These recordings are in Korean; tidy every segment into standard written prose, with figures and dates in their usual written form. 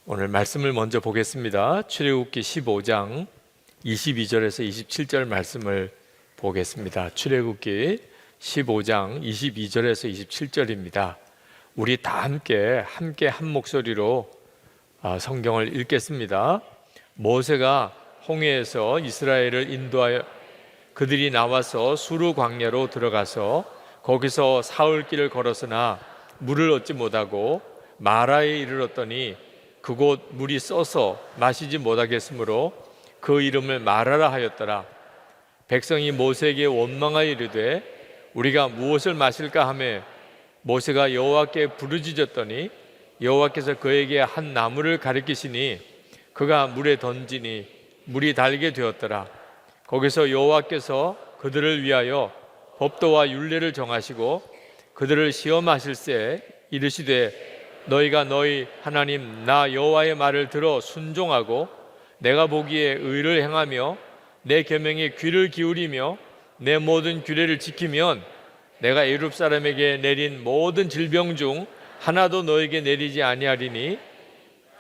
오늘 말씀을 먼저 보겠습니다. 출애굽기 15장 22절에서 27절 말씀을 보겠습니다. 출애굽기 15장 22절에서 27절입니다. 우리 다 함께 한 목소리로 성경을 읽겠습니다. 모세가 홍해에서 이스라엘을 인도하여 그들이 나와서 수르 광야로 들어가서 거기서 사흘 길을 걸었으나 물을 얻지 못하고 마라에 이르렀더니 그곳 물이 써서 마시지 못하겠으므로 그 이름을 마라라 하였더라. 백성이 모세에게 원망하여 이르되 우리가 무엇을 마실까 하매 모세가 여호와께 부르짖었더니 여호와께서 그에게 한 나무를 가리키시니 그가 물에 던지니 물이 달게 되었더라. 거기서 여호와께서 그들을 위하여 법도와 율례를 정하시고 그들을 시험하실세 이르시되 너희가 너희 하나님 나 여호와의 말을 들어 순종하고 내가 보기에 의를 행하며 내 계명에 귀를 기울이며 내 모든 규례를 지키면 내가 애굽 사람에게 내린 모든 질병 중 하나도 너에게 내리지 아니하리니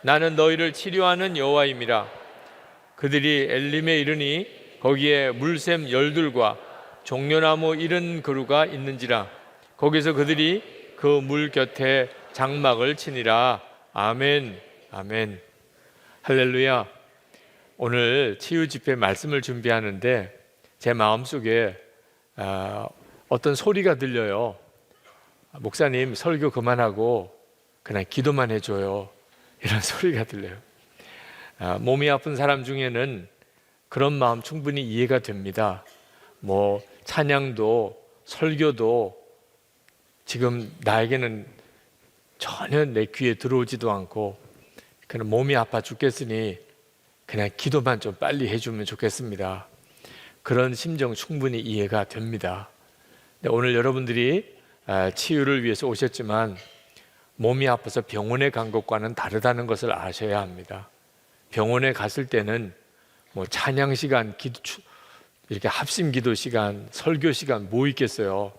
나는 너희를 치료하는 여호와임이라. 그들이 엘림에 이르니 거기에 물샘 열둘과 종려나무 70그루가 있는지라. 거기서 그들이 그 물 곁에 장막을 치니라. 아멘. 아멘. 할렐루야. 오늘 치유 집회 말씀을 준비하는데 제 마음속에 어떤 소리가 들려요. 목사님 설교 그만하고 그냥 기도만 해줘요. 이런 소리가 들려요. 몸이 아픈 사람 중에는 그런 마음 충분히 이해가 됩니다. 찬양도 설교도 지금 나에게는 전혀 내 귀에 들어오지도 않고 그냥 몸이 아파 죽겠으니 그냥 기도만 좀 빨리 해주면 좋겠습니다. 그런 심정 충분히 이해가 됩니다. 오늘 여러분들이 치유를 위해서 오셨지만 몸이 아파서 병원에 간 것과는 다르다는 것을 아셔야 합니다. 병원에 갔을 때는 찬양 시간, 이렇게 합심 기도 시간, 설교 시간 뭐 있겠어요.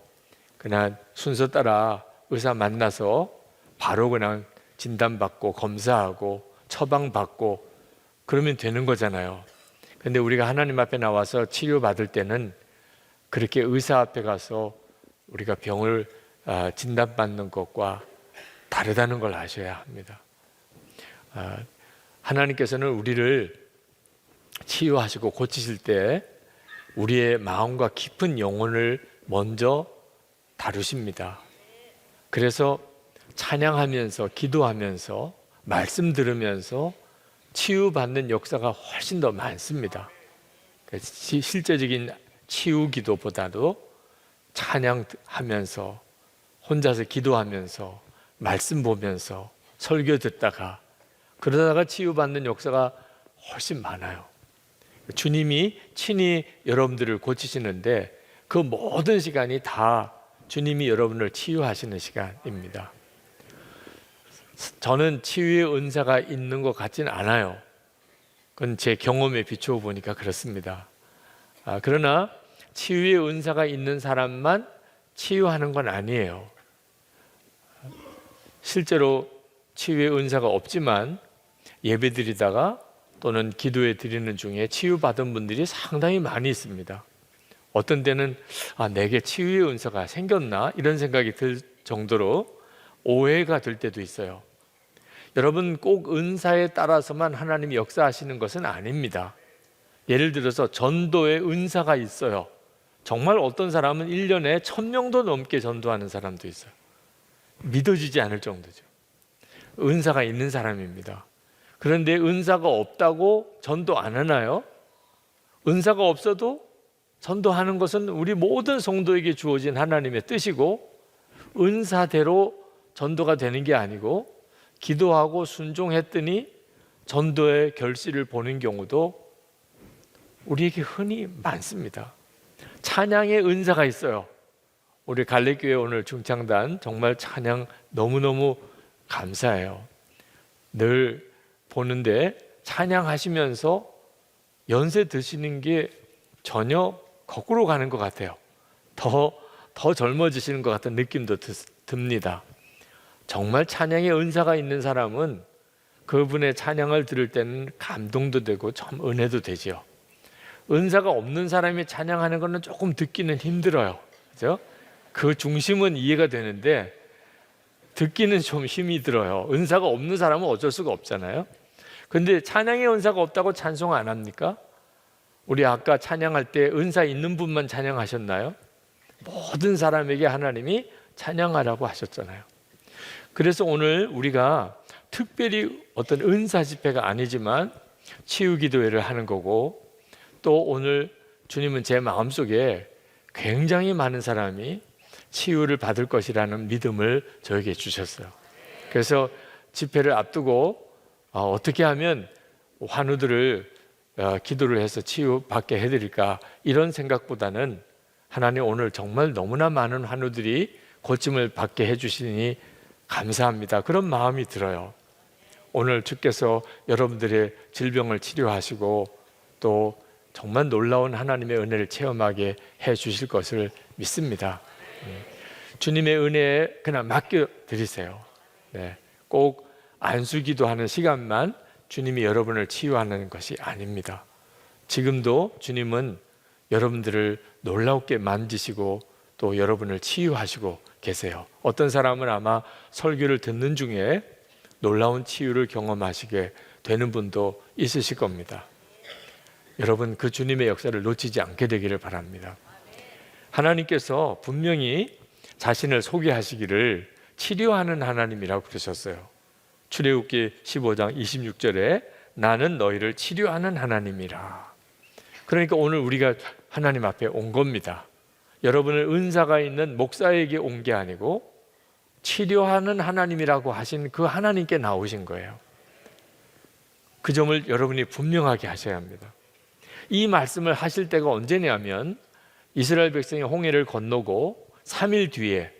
그냥 순서 따라 의사 만나서 바로 그냥 진단받고 검사하고 처방받고 그러면 되는 거잖아요. 근데 우리가 하나님 앞에 나와서 치료받을 때는 그렇게 의사 앞에 가서 우리가 병을 진단받는 것과 다르다는 걸 아셔야 합니다. 하나님께서는 우리를 치유하시고 고치실 때 우리의 마음과 깊은 영혼을 먼저 다루십니다. 그래서 찬양하면서 기도하면서 말씀 들으면서 치유받는 역사가 훨씬 더 많습니다. 실제적인 치유 기도보다도 찬양하면서 혼자서 기도하면서 말씀 보면서 설교 듣다가 그러다가 치유받는 역사가 훨씬 많아요. 주님이 친히 여러분들을 고치시는데 그 모든 시간이 다 주님이 여러분을 치유하시는 시간입니다. 저는 치유의 은사가 있는 것 같지는 않아요. 그건 제 경험에 비추어 보니까 그렇습니다. 그러나 치유의 은사가 있는 사람만 치유하는 건 아니에요. 실제로 치유의 은사가 없지만 예배드리다가 또는 기도해 드리는 중에 치유받은 분들이 상당히 많이 있습니다. 어떤 때는 내게 치유의 은사가 생겼나? 이런 생각이 들 정도로 오해가 될 때도 있어요. 여러분 꼭 은사에 따라서만 하나님이 역사하시는 것은 아닙니다. 예를 들어서 전도의 은사가 있어요. 정말 어떤 사람은 1년에 1000명도 넘게 전도하는 사람도 있어요. 믿어지지 않을 정도죠. 은사가 있는 사람입니다. 그런데 은사가 없다고 전도 안 하나요? 은사가 없어도 전도하는 것은 우리 모든 성도에게 주어진 하나님의 뜻이고 은사대로 전도가 되는 게 아니고 기도하고 순종했더니 전도의 결실을 보는 경우도 우리에게 흔히 많습니다. 찬양의 은사가 있어요. 우리 갈래교회 오늘 중창단 정말 찬양 너무너무 감사해요. 늘 보는데 찬양하시면서 연세 드시는 게 전혀 거꾸로 가는 것 같아요. 더 젊어지시는 것 같은 느낌도 듭니다. 정말 찬양의 은사가 있는 사람은 그분의 찬양을 들을 때는 감동도 되고 참 은혜도 되지요. 은사가 없는 사람이 찬양하는 거는 조금 듣기는 힘들어요. 그죠? 그 중심은 이해가 되는데 듣기는 좀 힘이 들어요. 은사가 없는 사람은 어쩔 수가 없잖아요. 근데 찬양의 은사가 없다고 찬송 안 합니까? 우리 아까 찬양할 때 은사 있는 분만 찬양하셨나요? 모든 사람에게 하나님이 찬양하라고 하셨잖아요. 그래서 오늘 우리가 특별히 어떤 은사 집회가 아니지만 치유 기도회를 하는 거고, 또 오늘 주님은 제 마음속에 굉장히 많은 사람이 치유를 받을 것이라는 믿음을 저에게 주셨어요. 그래서 집회를 앞두고 어떻게 하면 환우들을 기도를 해서 치유받게 해드릴까, 이런 생각보다는 하나님 오늘 정말 너무나 많은 환우들이 고침을 받게 해주시니 감사합니다, 그런 마음이 들어요. 오늘 주께서 여러분들의 질병을 치료하시고 또 정말 놀라운 하나님의 은혜를 체험하게 해주실 것을 믿습니다. 주님의 은혜에 그냥 맡겨드리세요. 네, 꼭 안수기도하는 시간만 주님이 여러분을 치유하는 것이 아닙니다. 지금도 주님은 여러분들을 놀랍게 만지시고 또 여러분을 치유하시고 계세요. 어떤 사람은 아마 설교를 듣는 중에 놀라운 치유를 경험하시게 되는 분도 있으실 겁니다. 여러분, 그 주님의 역사를 놓치지 않게 되기를 바랍니다. 하나님께서 분명히 자신을 소개하시기를 치료하는 하나님이라고 그러셨어요. 출애굽기 15장 26절에 나는 너희를 치료하는 하나님이라. 그러니까 오늘 우리가 하나님 앞에 온 겁니다. 여러분을 은사가 있는 목사에게 온 게 아니고 치료하는 하나님이라고 하신 그 하나님께 나오신 거예요. 그 점을 여러분이 분명하게 하셔야 합니다. 이 말씀을 하실 때가 언제냐면 이스라엘 백성이 홍해를 건너고 3일 뒤에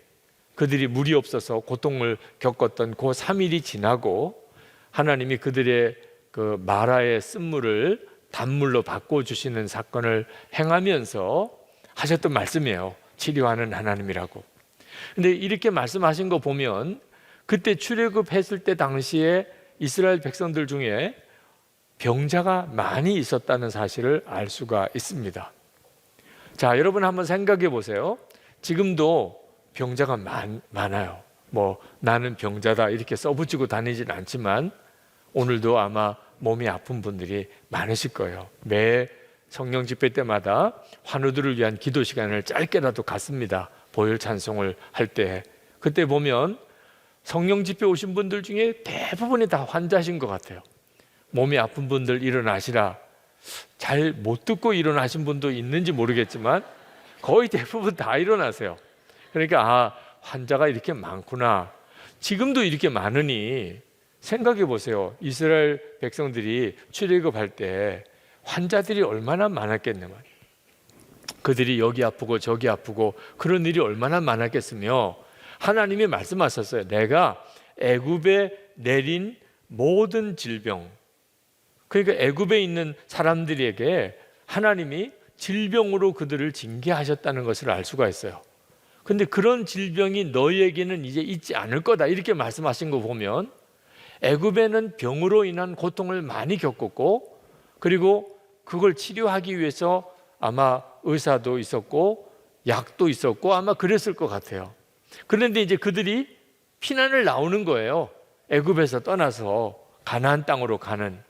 그들이 물이 없어서 고통을 겪었던 그 3일이 지나고 하나님이 그들의 그 마라의 쓴물을 단물로 바꿔주시는 사건을 행하면서 하셨던 말씀이에요. 치료하는 하나님이라고. 근데 이렇게 말씀하신 거 보면 그때 출애굽했을 때 당시에 이스라엘 백성들 중에 병자가 많이 있었다는 사실을 알 수가 있습니다. 자, 여러분 한번 생각해 보세요. 지금도 병자가 많아요. 뭐 나는 병자다 이렇게 써붙이고 다니진 않지만 오늘도 아마 몸이 아픈 분들이 많으실 거예요. 매 성령 집회 때마다 환우들을 위한 기도 시간을 짧게라도 갖습니다. 보혈 찬송을 할 때. 그때 보면 성령 집회 오신 분들 중에 대부분이 다 환자신 것 같아요. 몸이 아픈 분들 일어나시라. 잘 못 듣고 일어나신 분도 있는지 모르겠지만 거의 대부분 다 일어나세요. 그러니까 환자가 이렇게 많구나. 지금도 이렇게 많으니 생각해 보세요. 이스라엘 백성들이 출애굽할 때 환자들이 얼마나 많았겠냐 말이에요. 그들이 여기 아프고 저기 아프고 그런 일이 얼마나 많았겠으며 하나님이 말씀하셨어요. 내가 애굽에 내린 모든 질병, 그러니까 애굽에 있는 사람들에게 하나님이 질병으로 그들을 징계하셨다는 것을 알 수가 있어요. 근데 그런 질병이 너희에게는 이제 있지 않을 거다 이렇게 말씀하신 거 보면 애굽에는 병으로 인한 고통을 많이 겪었고 그리고 그걸 치료하기 위해서 아마 의사도 있었고 약도 있었고 아마 그랬을 것 같아요. 그런데 이제 그들이 피난을 나오는 거예요. 애굽에서 떠나서 가나안 땅으로 가는.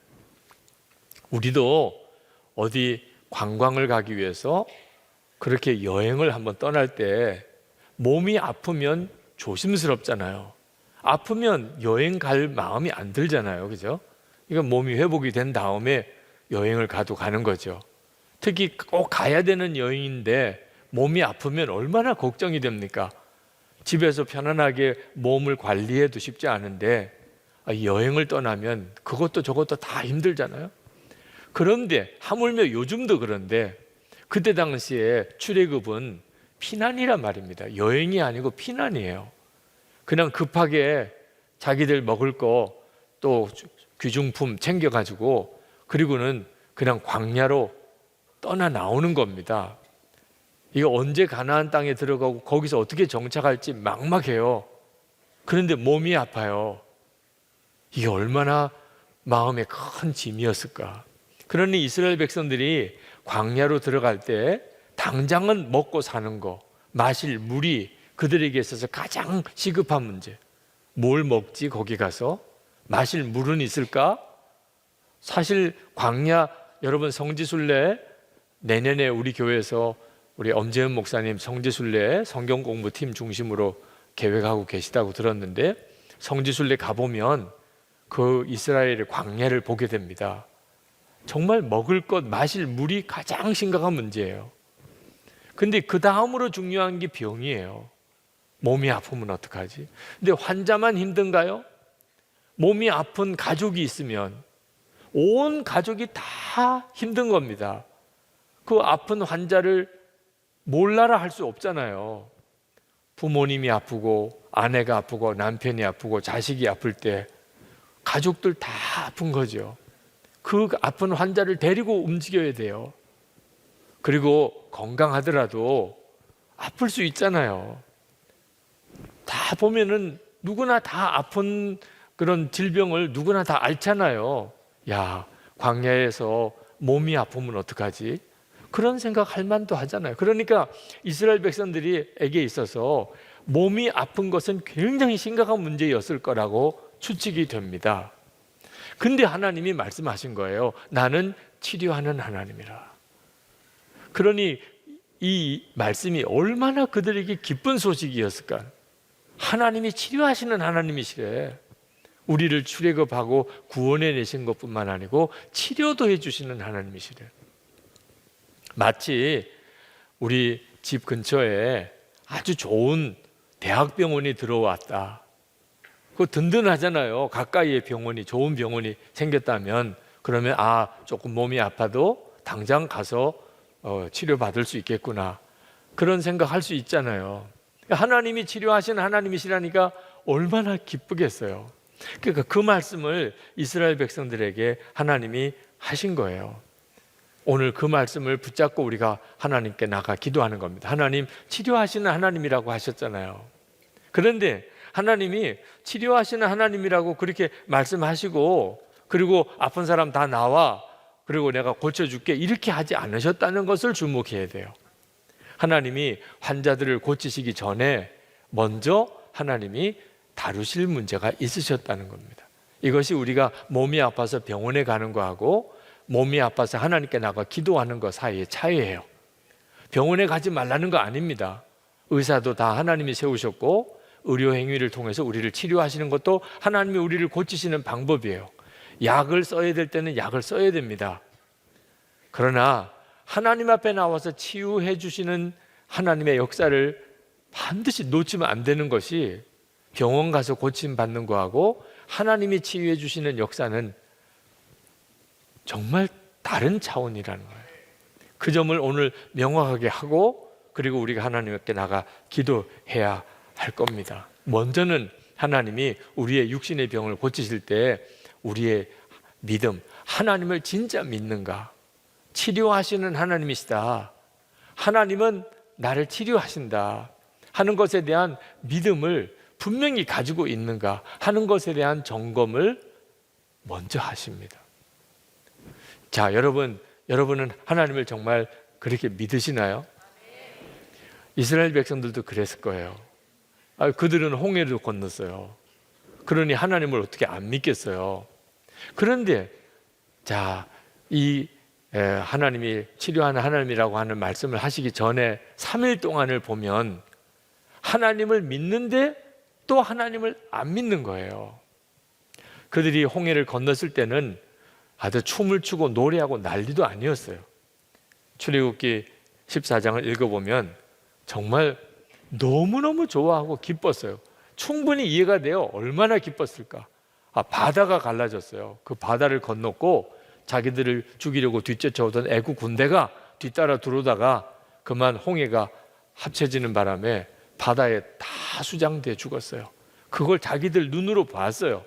우리도 어디 관광을 가기 위해서 그렇게 여행을 한번 떠날 때 몸이 아프면 조심스럽잖아요. 아프면 여행 갈 마음이 안 들잖아요. 그죠? 이건 몸이 회복이 된 다음에 여행을 가는 거죠. 특히 꼭 가야 되는 여행인데 몸이 아프면 얼마나 걱정이 됩니까? 집에서 편안하게 몸을 관리해도 쉽지 않은데 여행을 떠나면 그것도 저것도 다 힘들잖아요. 그런데 하물며 요즘도 그런데 그때 당시에 출애굽은 피난이란 말입니다. 여행이 아니고 피난이에요. 그냥 급하게 자기들 먹을 거 또 귀중품 챙겨가지고 그리고는 그냥 광야로 떠나 나오는 겁니다. 이거 언제 가나안 땅에 들어가고 거기서 어떻게 정착할지 막막해요. 그런데 몸이 아파요. 이게 얼마나 마음에 큰 짐이었을까? 그러니 이스라엘 백성들이 광야로 들어갈 때 당장은 먹고 사는 거, 마실 물이 그들에게 있어서 가장 시급한 문제. 뭘 먹지 거기 가서? 마실 물은 있을까? 사실 광야, 여러분 성지순례 내년에 우리 교회에서 우리 엄재은 목사님 성지순례 성경 공부팀 중심으로 계획하고 계시다고 들었는데, 성지순례 가보면 그 이스라엘의 광야를 보게 됩니다. 정말 먹을 것, 마실 물이 가장 심각한 문제예요. 근데 그 다음으로 중요한 게 병이에요. 몸이 아프면 어떡하지? 근데 환자만 힘든가요? 몸이 아픈 가족이 있으면 온 가족이 다 힘든 겁니다. 그 아픈 환자를 몰라라 할 수 없잖아요. 부모님이 아프고 아내가 아프고 남편이 아프고 자식이 아플 때 가족들 다 아픈 거죠. 그 아픈 환자를 데리고 움직여야 돼요. 그리고 건강하더라도 아플 수 있잖아요. 다 보면은 누구나 다 아픈 그런 질병을 누구나 다 앓잖아요. 야, 광야에서 몸이 아프면 어떡하지? 그런 생각할 만도 하잖아요. 그러니까 이스라엘 백성들에게 있어서 몸이 아픈 것은 굉장히 심각한 문제였을 거라고 추측이 됩니다. 근데 하나님이 말씀하신 거예요. 나는 치료하는 하나님이라. 그러니 이 말씀이 얼마나 그들에게 기쁜 소식이었을까? 하나님이 치료하시는 하나님이시래. 우리를 출애굽하고 구원해 내신 것뿐만 아니고 치료도 해주시는 하나님이시래. 마치 우리 집 근처에 아주 좋은 대학병원이 들어왔다. 그거 든든하잖아요. 가까이에 병원이, 좋은 병원이 생겼다면. 그러면 조금 몸이 아파도 당장 가서 치료받을 수 있겠구나, 그런 생각할 수 있잖아요. 하나님이 치료하시는 하나님이시라니까 얼마나 기쁘겠어요. 그러니까 그 말씀을 이스라엘 백성들에게 하나님이 하신 거예요. 오늘 그 말씀을 붙잡고 우리가 하나님께 나가 기도하는 겁니다. 하나님, 치료하시는 하나님이라고 하셨잖아요. 그런데 하나님이 치료하시는 하나님이라고 그렇게 말씀하시고, 그리고 아픈 사람 다 나와, 그리고 내가 고쳐줄게, 이렇게 하지 않으셨다는 것을 주목해야 돼요. 하나님이 환자들을 고치시기 전에 먼저 하나님이 다루실 문제가 있으셨다는 겁니다. 이것이 우리가 몸이 아파서 병원에 가는 거하고 몸이 아파서 하나님께 나가 기도하는 것 사이의 차이예요. 병원에 가지 말라는 거 아닙니다. 의사도 다 하나님이 세우셨고 의료 행위를 통해서 우리를 치료하시는 것도 하나님이 우리를 고치시는 방법이에요. 약을 써야 될 때는 약을 써야 됩니다. 그러나 하나님 앞에 나와서 치유해 주시는 하나님의 역사를 반드시 놓치면 안 되는 것이, 병원 가서 고침 받는 거하고 하나님이 치유해 주시는 역사는 정말 다른 차원이라는 거예요. 그 점을 오늘 명확하게 하고, 그리고 우리가 하나님께 나가 기도해야 할 겁니다. 먼저는 하나님이 우리의 육신의 병을 고치실 때 우리의 믿음, 하나님을 진짜 믿는가? 치료하시는 하나님이시다, 하나님은 나를 치료하신다 하는 것에 대한 믿음을 분명히 가지고 있는가 하는 것에 대한 점검을 먼저 하십니다. 자, 여러분은 하나님을 정말 그렇게 믿으시나요? 이스라엘 백성들도 그랬을 거예요. 그들은 홍해를 건넜어요. 그러니 하나님을 어떻게 안 믿겠어요? 그런데 자, 이 하나님이 치료하는 하나님이라고 하는 말씀을 하시기 전에 3일 동안을 보면 하나님을 믿는데 또 하나님을 안 믿는 거예요. 그들이 홍해를 건넜을 때는 아주 춤을 추고 노래하고 난리도 아니었어요. 출애굽기 14장을 읽어보면 정말 너무너무 좋아하고 기뻤어요. 충분히 이해가 돼요. 얼마나 기뻤을까. 바다가 갈라졌어요. 그 바다를 건넜고 자기들을 죽이려고 뒤쫓아오던 애국 군대가 뒤따라 들어오다가 그만 홍해가 합쳐지는 바람에 바다에 다 수장돼 죽었어요. 그걸 자기들 눈으로 봤어요.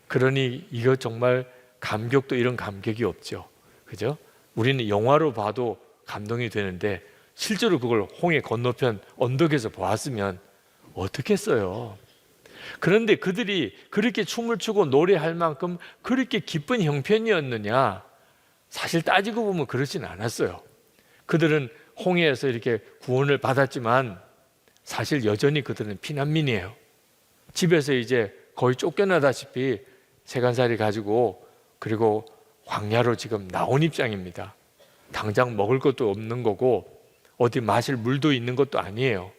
그러니 이거 정말 감격도 이런 감격이 없죠. 그죠? 우리는 영화로 봐도 감동이 되는데 실제로 그걸 홍해 건너편 언덕에서 보았으면 어떻겠어요? 그런데 그들이 그렇게 춤을 추고 노래할 만큼 그렇게 기쁜 형편이었느냐? 사실 따지고 보면 그렇진 않았어요. 그들은 홍해에서 이렇게 구원을 받았지만 사실 여전히 그들은 피난민이에요. 집에서 이제 거의 쫓겨나다시피 세간살이 가지고 그리고 광야로 지금 나온 입장입니다. 당장 먹을 것도 없는 거고 어디 마실 물도 있는 것도 아니에요.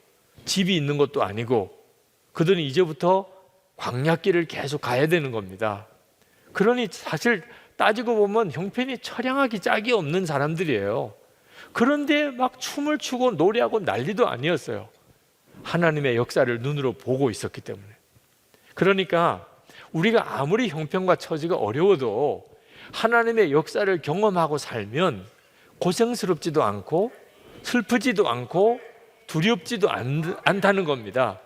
집이 있는 것도 아니고 그들은 이제부터 광야길을 계속 가야 되는 겁니다. 그러니 사실 따지고 보면 형편이 처량하기 짝이 없는 사람들이에요. 그런데 막 춤을 추고 노래하고 난리도 아니었어요. 하나님의 역사를 눈으로 보고 있었기 때문에. 그러니까 우리가 아무리 형편과 처지가 어려워도 하나님의 역사를 경험하고 살면 고생스럽지도 않고 슬프지도 않고 두렵지도 않다는 겁니다.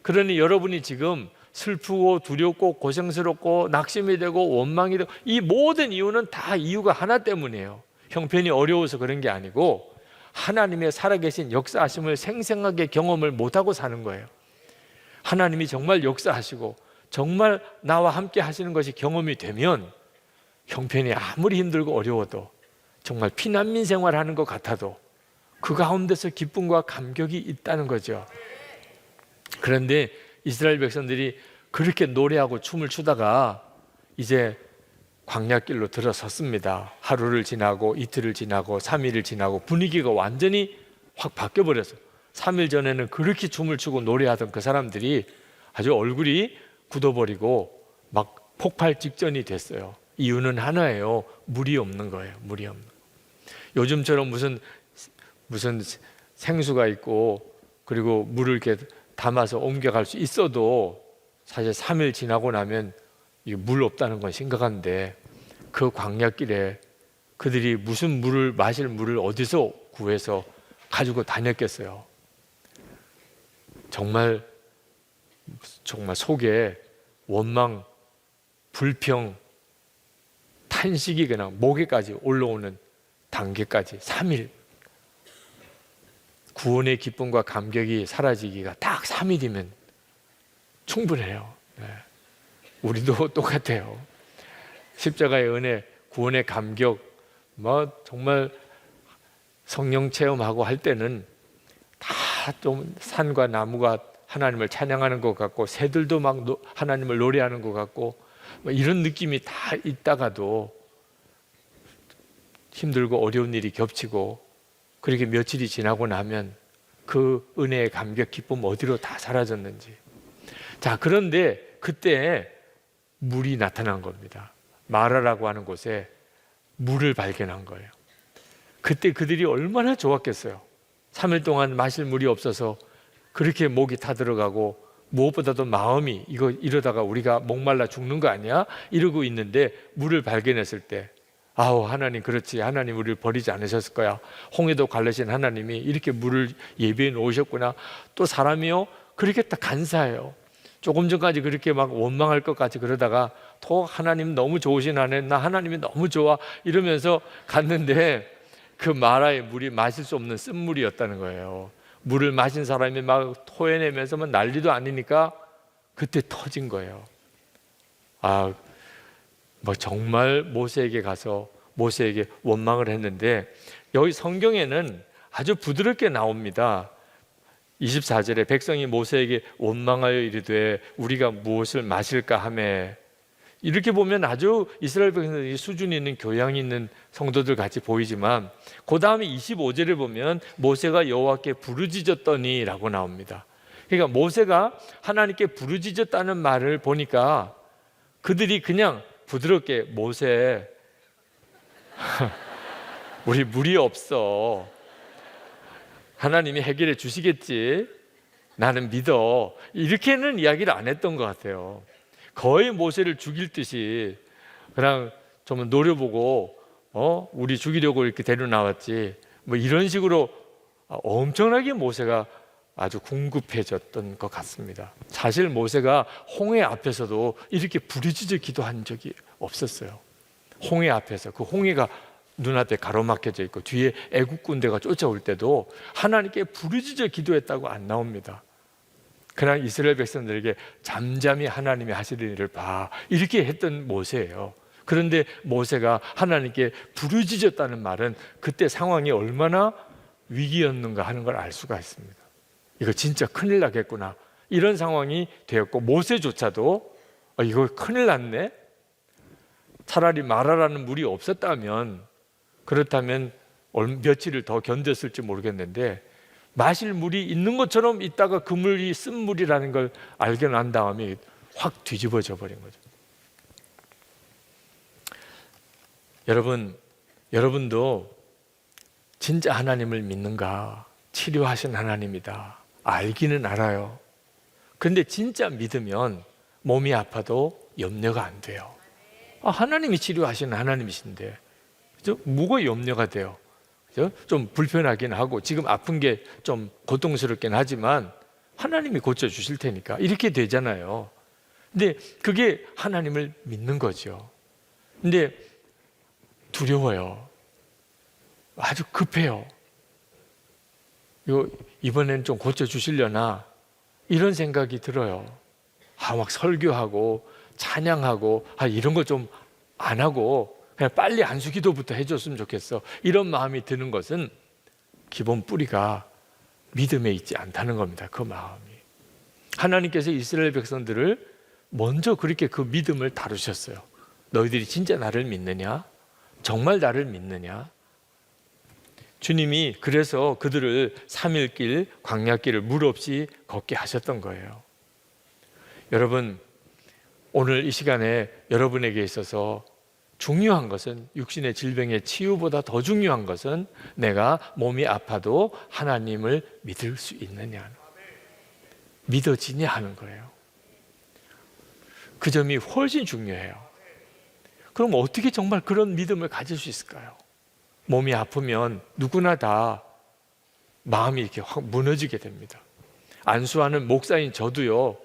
그러니 여러분이 지금 슬프고 두렵고 고생스럽고 낙심이 되고 원망이 되고 이 모든 이유는 다 이유가 하나 때문이에요. 형편이 어려워서 그런 게 아니고 하나님의 살아계신 역사하심을 생생하게 경험을 못하고 사는 거예요. 하나님이 정말 역사하시고 정말 나와 함께 하시는 것이 경험이 되면 형편이 아무리 힘들고 어려워도 정말 피난민 생활하는 것 같아도 그 가운데서 기쁨과 감격이 있다는 거죠. 그런데 이스라엘 백성들이 그렇게 노래하고 춤을 추다가 이제 광야길로 들어섰습니다. 하루를 지나고 이틀을 지나고 3일을 지나고 분위기가 완전히 확 바뀌어버렸어요. 3일 전에는 그렇게 춤을 추고 노래하던 그 사람들이 아주 얼굴이 굳어버리고 막 폭발 직전이 됐어요. 이유는 하나예요. 물이 없는 거예요. 물이 없는 거예요. 요즘처럼 무슨 생수가 있고 그리고 물을 이렇게 담아서 옮겨갈 수 있어도 사실 3일 지나고 나면 물 없다는 건 심각한데 그 광야길에 그들이 무슨 물을 마실 물을 어디서 구해서 가지고 다녔겠어요. 정말 속에 원망, 불평, 탄식이 그냥 목에까지 올라오는 단계까지 3일 구원의 기쁨과 감격이 사라지기가 딱 3일이면 충분해요. 네. 우리도 똑같아요. 십자가의 은혜, 구원의 감격, 정말 성령 체험하고 할 때는 다 좀 산과 나무가 하나님을 찬양하는 것 같고 새들도 막 하나님을 노래하는 것 같고 이런 느낌이 다 있다가도 힘들고 어려운 일이 겹치고 그렇게 며칠이 지나고 나면 그 은혜의 감격, 기쁨 어디로 다 사라졌는지. 자, 그런데 그때 물이 나타난 겁니다. 마라라고 하는 곳에 물을 발견한 거예요. 그때 그들이 얼마나 좋았겠어요. 3일 동안 마실 물이 없어서 그렇게 목이 타들어가고 무엇보다도 마음이 이러다가 우리가 목말라 죽는 거 아니야? 이러고 있는데 물을 발견했을 때 아우 하나님 그렇지 하나님 우리를 버리지 않으셨을 거야. 홍해도 갈르신 하나님이 이렇게 물을 예비해 놓으셨구나. 또 사람이요 그렇게 딱 간사해요. 조금 전까지 그렇게 막 원망할 것 같이 그러다가 또 하나님 너무 좋으신 하나님 나 하나님이 너무 좋아 이러면서 갔는데 그 마라의 물이 마실 수 없는 쓴물이었다는 거예요. 물을 마신 사람이 막 토해내면서 난리도 아니니까 그때 터진 거예요. 정말 모세에게 가서 모세에게 원망을 했는데 여기 성경에는 아주 부드럽게 나옵니다. 24절에 백성이 모세에게 원망하여 이르되 우리가 무엇을 마실까 하매 이렇게 보면 아주 이스라엘 백성들이 수준이 있는 교양이 있는 성도들 같이 보이지만 그 다음에 25절을 보면 모세가 여호와께 부르짖었더니 라고 나옵니다. 그러니까 모세가 하나님께 부르짖었다는 말을 보니까 그들이 그냥 부드럽게 모세 우리 물이 없어 하나님이 해결해 주시겠지 나는 믿어 이렇게는 이야기를 안 했던 것 같아요. 거의 모세를 죽일 듯이 그냥 좀 노려보고 우리 죽이려고 이렇게 데려 나왔지 이런 식으로 엄청나게 모세가 아주 궁급해졌던 것 같습니다. 사실 모세가 홍해 앞에서도 이렇게 부르짖어 기도한 적이 없었어요. 홍해 앞에서 그 홍해가 눈앞에 가로막혀져 있고 뒤에 애국 군대가 쫓아올 때도 하나님께 부르짖어 기도했다고 안 나옵니다. 그냥 이스라엘 백성들에게 잠잠히 하나님이 하시는 일을 봐, 이렇게 했던 모세예요. 그런데 모세가 하나님께 부르짖었다는 말은 그때 상황이 얼마나 위기였는가 하는 걸 알 수가 있습니다. 이거 진짜 큰일 나겠구나, 이런 상황이 되었고, 모세조차도 이거 큰일 났네, 차라리 마라라는 물이 없었다면, 그렇다면 며칠을 더 견뎠을지 모르겠는데, 마실 물이 있는 것처럼 있다가 그 물이 쓴 물이라는 걸 알게 난 다음에 확 뒤집어져 버린 거죠. 여러분도 진짜 하나님을 믿는가? 치료하신 하나님이다, 알기는 알아요. 그런데 진짜 믿으면 몸이 아파도 염려가 안 돼요. 하나님이 치료하시는 하나님이신데, 그죠? 뭐가 염려가 돼요? 그죠? 좀 불편하긴 하고 지금 아픈 게 좀 고통스럽긴 하지만 하나님이 고쳐주실 테니까 이렇게 되잖아요. 근데 그게 하나님을 믿는 거죠. 근데 두려워요. 아주 급해요. 이번엔 좀 고쳐주시려나, 이런 생각이 들어요. 막 설교하고 찬양하고 이런 거 좀 안 하고 그냥 빨리 안수 기도부터 해줬으면 좋겠어, 이런 마음이 드는 것은 기본 뿌리가 믿음에 있지 않다는 겁니다. 그 마음이. 하나님께서 이스라엘 백성들을 먼저 그렇게 그 믿음을 다루셨어요. 너희들이 진짜 나를 믿느냐? 정말 나를 믿느냐? 주님이 그래서 그들을 3일길 광야길을 물 없이 걷게 하셨던 거예요. 여러분, 오늘 이 시간에 여러분에게 있어서 중요한 것은, 육신의 질병의 치유보다 더 중요한 것은 내가 몸이 아파도 하나님을 믿을 수 있느냐, 믿어지냐 하는 거예요. 그 점이 훨씬 중요해요. 그럼 어떻게 정말 그런 믿음을 가질 수 있을까요? 몸이 아프면 누구나 다 마음이 이렇게 확 무너지게 됩니다. 안수하는 목사인 저도요,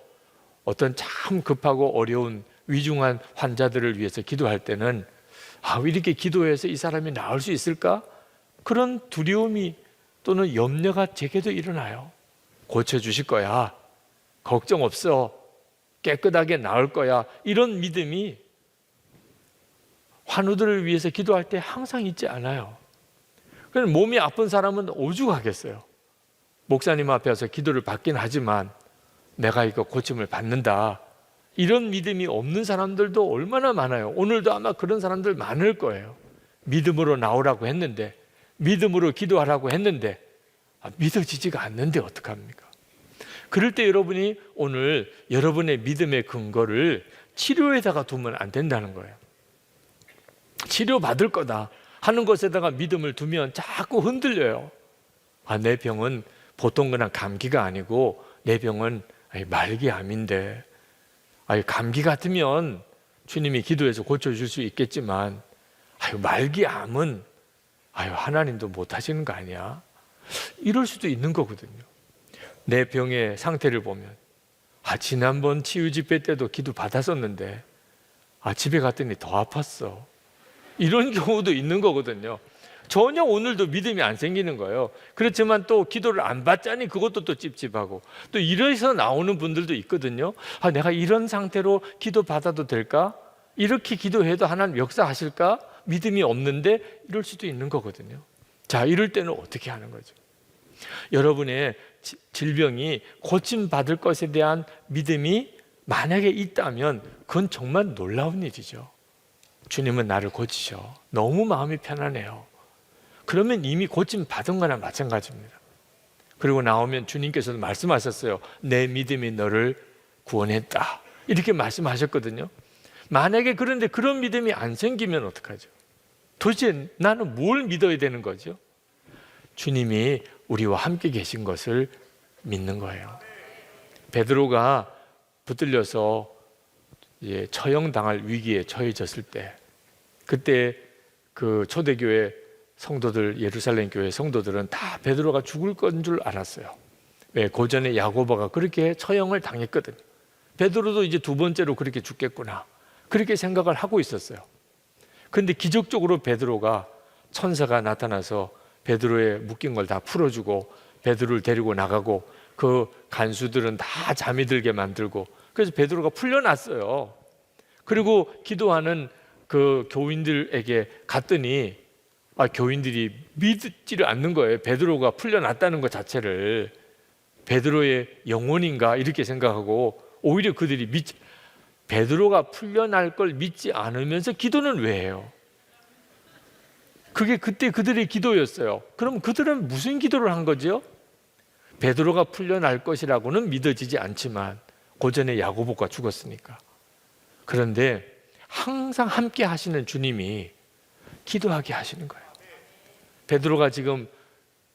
어떤 참 급하고 어려운 위중한 환자들을 위해서 기도할 때는 이렇게 기도해서 이 사람이 나을 수 있을까? 그런 두려움이 또는 염려가 제게도 일어나요. 고쳐주실 거야, 걱정 없어, 깨끗하게 나을 거야, 이런 믿음이 환우들을 위해서 기도할 때 항상 있지 않아요. 그래서 몸이 아픈 사람은 오죽하겠어요. 목사님 앞에서 기도를 받긴 하지만 내가 이거 고침을 받는다, 이런 믿음이 없는 사람들도 얼마나 많아요. 오늘도 아마 그런 사람들 많을 거예요. 믿음으로 나오라고 했는데, 믿음으로 기도하라고 했는데 믿어지지가 않는데 어떡합니까? 그럴 때 여러분이 오늘 여러분의 믿음의 근거를 치료에다가 두면 안 된다는 거예요. 치료받을 거다 하는 것에다가 믿음을 두면 자꾸 흔들려요. 내 병은 보통 그냥 감기가 아니고 내 병은 말기암인데, 감기 같으면 주님이 기도해서 고쳐줄 수 있겠지만 말기암은 하나님도 못하시는 거 아니야? 이럴 수도 있는 거거든요. 내 병의 상태를 보면 지난번 치유 집회 때도 기도 받았었는데 집에 갔더니 더 아팠어, 이런 경우도 있는 거거든요. 전혀 오늘도 믿음이 안 생기는 거예요. 그렇지만 또 기도를 안 받자니 그것도 또 찝찝하고, 또 이래서 나오는 분들도 있거든요. 내가 이런 상태로 기도 받아도 될까? 이렇게 기도해도 하나님 역사하실까? 믿음이 없는데 이럴 수도 있는 거거든요. 자, 이럴 때는 어떻게 하는 거죠? 여러분의 질병이 고침받을 것에 대한 믿음이 만약에 있다면 그건 정말 놀라운 일이죠. 주님은 나를 고치셔, 너무 마음이 편하네요. 그러면 이미 고침 받은 거나 마찬가지입니다. 그리고 나오면 주님께서도 말씀하셨어요. 내 믿음이 너를 구원했다, 이렇게 말씀하셨거든요. 만약에 그런데 그런 믿음이 안 생기면 어떡하죠? 도대체 나는 뭘 믿어야 되는 거죠? 주님이 우리와 함께 계신 것을 믿는 거예요. 베드로가 붙들려서 처형당할 위기에 처해졌을 때, 그때 그 초대교회 성도들, 예루살렘 교회 성도들은 다 베드로가 죽을 건 줄 알았어요. 왜? 고전에 야고보가 그렇게 처형을 당했거든요. 베드로도 이제 두 번째로 그렇게 죽겠구나, 그렇게 생각을 하고 있었어요. 그런데 기적적으로 베드로가 천사가 나타나서 베드로의 묶인 걸 다 풀어주고 베드로를 데리고 나가고, 그 간수들은 다 잠이 들게 만들고, 그래서 베드로가 풀려났어요. 그리고 기도하는 그 교인들에게 갔더니 교인들이 믿지를 않는 거예요. 베드로가 풀려났다는 것 자체를. 베드로의 영혼인가 이렇게 생각하고 오히려 그들이 베드로가 풀려날 걸 믿지 않으면서 기도는 왜 해요? 그게 그때 그들의 기도였어요. 그럼 그들은 무슨 기도를 한 거죠? 베드로가 풀려날 것이라고는 믿어지지 않지만 고전에 야고보가 죽었으니까. 그런데 항상 함께 하시는 주님이 기도하게 하시는 거예요. 베드로가 지금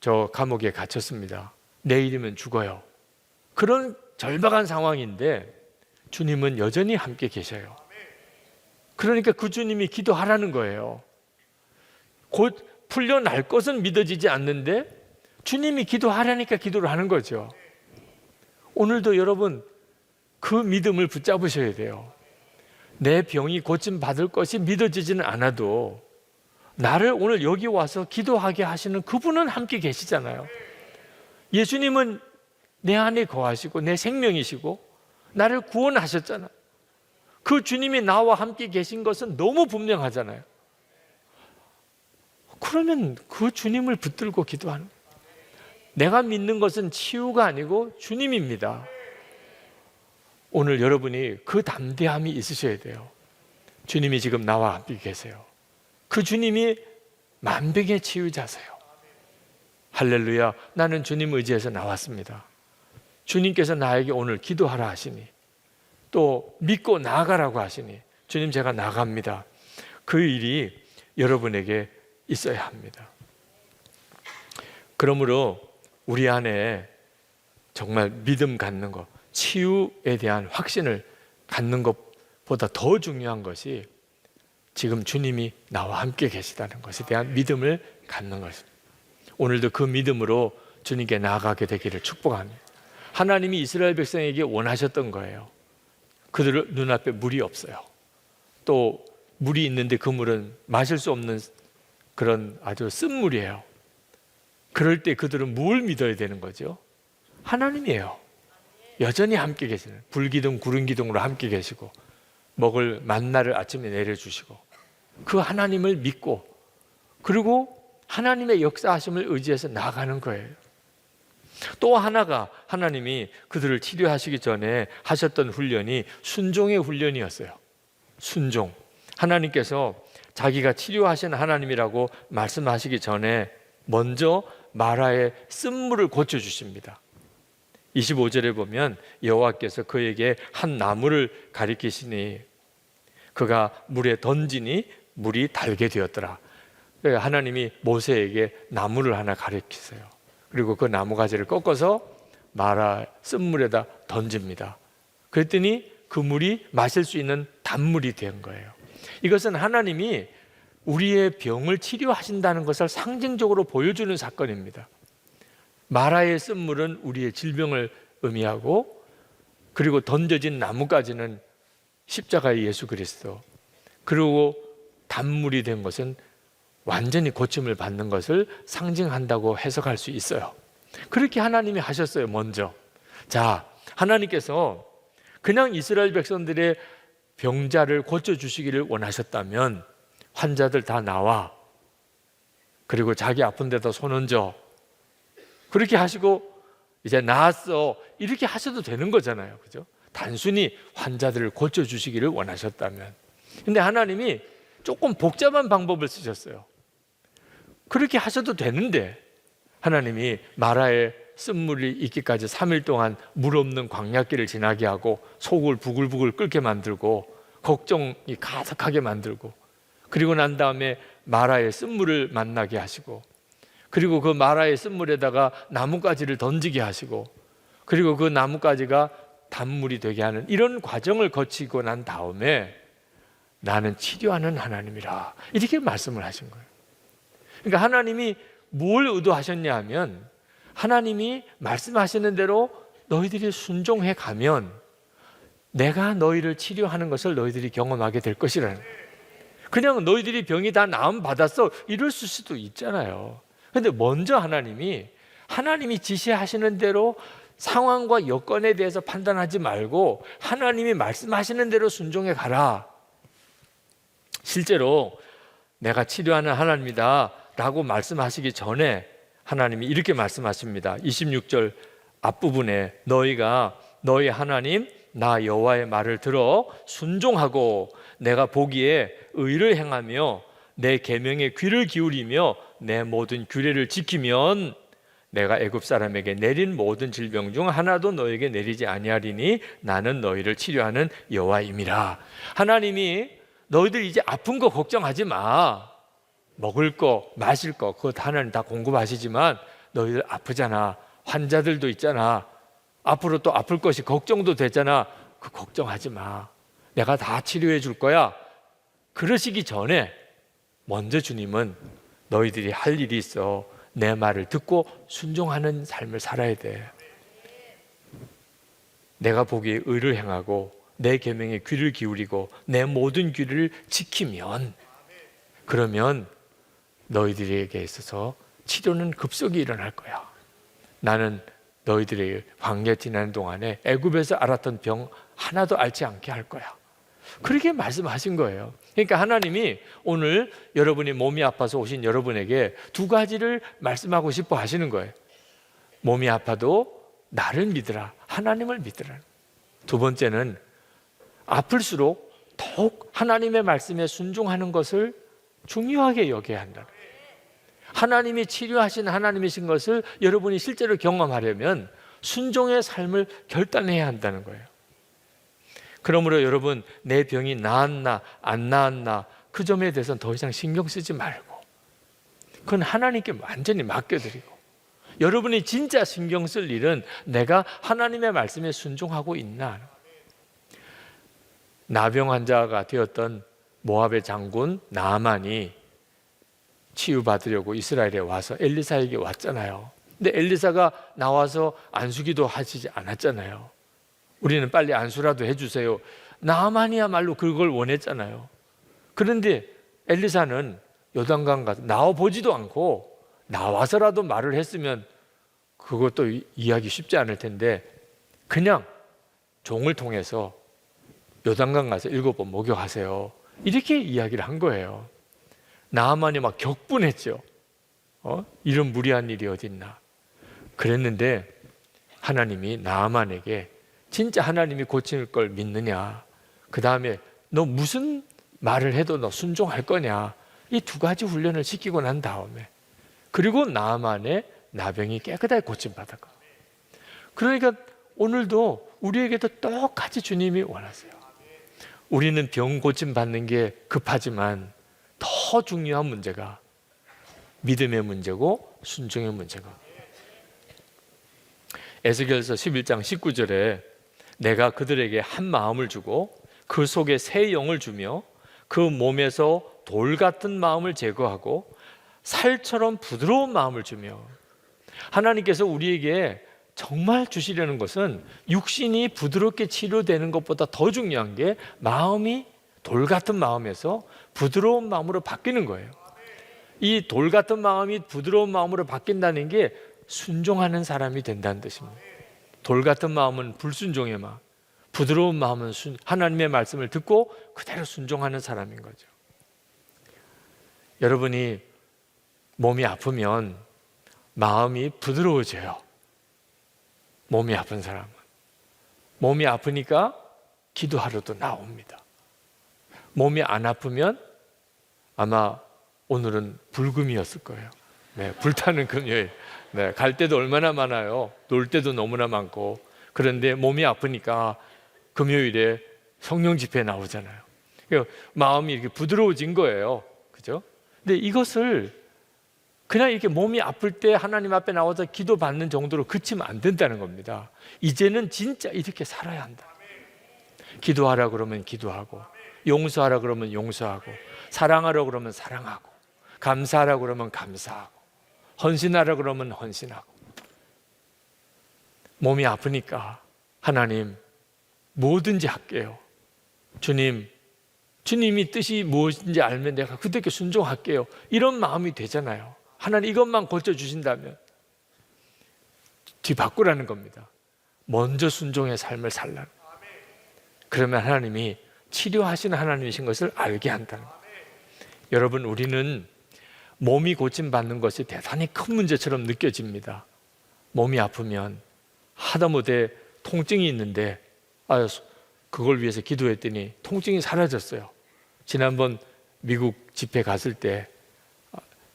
저 감옥에 갇혔습니다. 내일이면 죽어요. 그런 절박한 상황인데 주님은 여전히 함께 계셔요. 그러니까 그 주님이 기도하라는 거예요. 곧 풀려날 것은 믿어지지 않는데 주님이 기도하라니까 기도를 하는 거죠. 오늘도 여러분 그 믿음을 붙잡으셔야 돼요. 내 병이 고침받을 것이 믿어지지는 않아도 나를 오늘 여기 와서 기도하게 하시는 그분은 함께 계시잖아요. 예수님은 내 안에 거하시고 내 생명이시고 나를 구원하셨잖아요. 그 주님이 나와 함께 계신 것은 너무 분명하잖아요. 그러면 그 주님을 붙들고 기도하는 거예요. 내가 믿는 것은 치유가 아니고 주님입니다. 오늘 여러분이 그 담대함이 있으셔야 돼요. 주님이 지금 나와 함께 계세요. 그 주님이 만병의 치유자세요. 할렐루야. 나는 주님 의지해서 나왔습니다. 주님께서 나에게 오늘 기도하라 하시니 또 믿고 나아가라고 하시니 주님 제가 나갑니다. 그 일이 여러분에게 있어야 합니다. 그러므로 우리 안에 정말 믿음 갖는 것, 치유에 대한 확신을 갖는 것보다 더 중요한 것이 지금 주님이 나와 함께 계시다는 것에 대한 믿음을 갖는 것입니다. 오늘도 그 믿음으로 주님께 나아가게 되기를 축복합니다. 하나님이 이스라엘 백성에게 원하셨던 거예요. 그들 눈앞에 물이 없어요. 또 물이 있는데 그 물은 마실 수 없는 그런 아주 쓴 물이에요. 그럴 때 그들은 뭘 믿어야 되는 거죠? 하나님이에요. 여전히 함께 계시는, 불기둥 구름기둥으로 함께 계시고 먹을 만나를 아침에 내려주시고 그 하나님을 믿고 그리고 하나님의 역사하심을 의지해서 나아가는 거예요. 또 하나가 하나님이 그들을 치료하시기 전에 하셨던 훈련이 순종의 훈련이었어요. 순종. 하나님께서 자기가 치료하신 하나님이라고 말씀하시기 전에 먼저 마라의 쓴물을 고쳐주십니다. 25절에 보면 여호와께서 그에게 한 나무를 가리키시니 그가 물에 던지니 물이 달게 되었더라. 하나님이 모세에게 나무를 하나 가리키세요. 그리고 그 나무 가지를 꺾어서 마라 쓴물에다 던집니다. 그랬더니 그 물이 마실 수 있는 단물이 된 거예요. 이것은 하나님이 우리의 병을 치료하신다는 것을 상징적으로 보여주는 사건입니다. 마라의 쓴물은 우리의 질병을 의미하고 그리고 던져진 나무까지는 십자가의 예수 그리스도, 그리고 단물이 된 것은 완전히 고침을 받는 것을 상징한다고 해석할 수 있어요. 그렇게 하나님이 하셨어요. 먼저 자, 하나님께서 그냥 이스라엘 백성들의 병자를 고쳐주시기를 원하셨다면 환자들 다 나와, 그리고 자기 아픈 데다 손 얹어, 그렇게 하시고 이제 나았어 이렇게 하셔도 되는 거잖아요. 그죠? 단순히 환자들을 고쳐주시기를 원하셨다면. 근데 하나님이 조금 복잡한 방법을 쓰셨어요. 그렇게 하셔도 되는데 하나님이 마라의 쓴물이 있기까지 3일 동안 물 없는 광야길을 지나게 하고 속을 부글부글 끓게 만들고 걱정이 가득하게 만들고, 그리고 난 다음에 마라의 쓴물을 만나게 하시고, 그리고 그 마라의 쓴물에다가 나뭇가지를 던지게 하시고, 그리고 그 나뭇가지가 단물이 되게 하는 이런 과정을 거치고 난 다음에 나는 치료하는 하나님이라 이렇게 말씀을 하신 거예요. 그러니까 하나님이 뭘 의도하셨냐 하면 하나님이 말씀하시는 대로 너희들이 순종해 가면 내가 너희를 치료하는 것을 너희들이 경험하게 될 것이라는 거예요. 그냥 너희들이 병이 다 나음 받았어 이럴 수도 있잖아요. 그런데 먼저 하나님이 지시하시는 대로 상황과 여건에 대해서 판단하지 말고 하나님이 말씀하시는 대로 순종해 가라. 실제로 내가 치료하는 하나님이다 라고 말씀하시기 전에 하나님이 이렇게 말씀하십니다. 26절 앞부분에 너희가 너희 하나님 나 여호와의 말을 들어 순종하고 내가 보기에 의를 행하며 내 계명에 귀를 기울이며 내 모든 규례를 지키면 내가 애굽 사람에게 내린 모든 질병 중 하나도 너에게 내리지 아니하리니 나는 너희를 치료하는 여호와임이라. 하나님이 너희들 이제 아픈 거 걱정하지 마. 먹을 거, 마실 거 그거 다 하나님 다 공급하시지만 너희들 아프잖아. 환자들도 있잖아. 앞으로 또 아플 것이 걱정도 되잖아. 그 걱정하지 마. 내가 다 치료해 줄 거야. 그러시기 전에 먼저 주님은 너희들이 할 일이 있어. 내 말을 듣고 순종하는 삶을 살아야 돼. 내가 보기에 의를 행하고 내 계명에 귀를 기울이고 내 모든 규례를 지키면 그러면 너희들에게 있어서 치료는 급속히 일어날 거야. 나는 너희들의 광야 지나는 동안에 애굽에서 알았던 병 하나도 앓지 않게 할 거야. 그렇게 말씀하신 거예요. 그러니까 하나님이 오늘 여러분이 몸이 아파서 오신 여러분에게 두 가지를 말씀하고 싶어 하시는 거예요. 몸이 아파도 나를 믿으라. 하나님을 믿으라. 두 번째는 아플수록 더욱 하나님의 말씀에 순종하는 것을 중요하게 여겨야 한다. 하나님이 치료하신 하나님이신 것을 여러분이 실제로 경험하려면 순종의 삶을 결단해야 한다는 거예요. 그러므로 여러분 내 병이 나았나 안 나았나 그 점에 대해서는 더 이상 신경 쓰지 말고 그건 하나님께 완전히 맡겨드리고 여러분이 진짜 신경 쓸 일은 내가 하나님의 말씀에 순종하고 있나. 나병 환자가 되었던 모압의 장군 나아만이 치유받으려고 이스라엘에 와서 엘리사에게 왔잖아요. 근데 엘리사가 나와서 안수기도 하시지 않았잖아요. 우리는 빨리 안수라도 해주세요. 나아만이야말로 그걸 원했잖아요. 그런데 엘리사는 요단강 가서 나와보지도 않고 나와서라도 말을 했으면 그것도 이해하기 쉽지 않을 텐데 그냥 종을 통해서 요단강 가서 7번 목욕하세요. 이렇게 이야기를 한 거예요. 나아만이 막 격분했죠. 이런 무리한 일이 어딨나. 그랬는데 하나님이 나아만에게 진짜 하나님이 고칠 걸 믿느냐, 그 다음에 너 무슨 말을 해도 너 순종할 거냐, 이 두 가지 훈련을 시키고 난 다음에 그리고 나아만의 나병이 깨끗하게 고침받았고, 그러니까 오늘도 우리에게도 똑같이 주님이 원하세요. 우리는 병 고침받는 게 급하지만 더 중요한 문제가 믿음의 문제고 순종의 문제고, 에스겔서 11장 19절에 내가 그들에게 한 마음을 주고 그 속에 새 영을 주며 그 몸에서 돌 같은 마음을 제거하고 살처럼 부드러운 마음을 주며, 하나님께서 우리에게 정말 주시려는 것은 육신이 부드럽게 치료되는 것보다 더 중요한 게 마음이 돌 같은 마음에서 부드러운 마음으로 바뀌는 거예요. 이 돌 같은 마음이 부드러운 마음으로 바뀐다는 게 순종하는 사람이 된다는 뜻입니다. 돌 같은 마음은 불순종의 마음, 부드러운 마음은 하나님의 말씀을 듣고 그대로 순종하는 사람인 거죠. 여러분이 몸이 아프면 마음이 부드러워져요. 몸이 아픈 사람은 몸이 아프니까 기도하러도 나옵니다. 몸이 안 아프면 아마 오늘은 불금이었을 거예요. 네, 불타는 금요일. 네, 갈 때도 얼마나 많아요. 놀 때도 너무나 많고. 그런데 몸이 아프니까 금요일에 성령 집회에 나오잖아요. 그러니까 마음이 이렇게 부드러워진 거예요. 그죠? 근데 이것을 그냥 이렇게 몸이 아플 때 하나님 앞에 나와서 기도 받는 정도로 그치면 안 된다는 겁니다. 이제는 진짜 이렇게 살아야 한다. 기도하라 그러면 기도하고, 용서하라 그러면 용서하고, 사랑하라 그러면 사랑하고, 감사하라 그러면 감사하고, 헌신하라 그러면 헌신하고. 몸이 아프니까 하나님 뭐든지 할게요. 주님이 뜻이 무엇인지 알면 내가 그대께 순종할게요. 이런 마음이 되잖아요. 하나님 이것만 고쳐주신다면 뒤바꾸라는 겁니다. 먼저 순종의 삶을 살라. 그러면 하나님이 치료하시는 하나님이신 것을 알게 한다는 거예요. 여러분, 우리는 몸이 고침받는 것이 대단히 큰 문제처럼 느껴집니다. 몸이 아프면 하다못해 통증이 있는데 그걸 위해서 기도했더니 통증이 사라졌어요. 지난번 미국 집회 갔을 때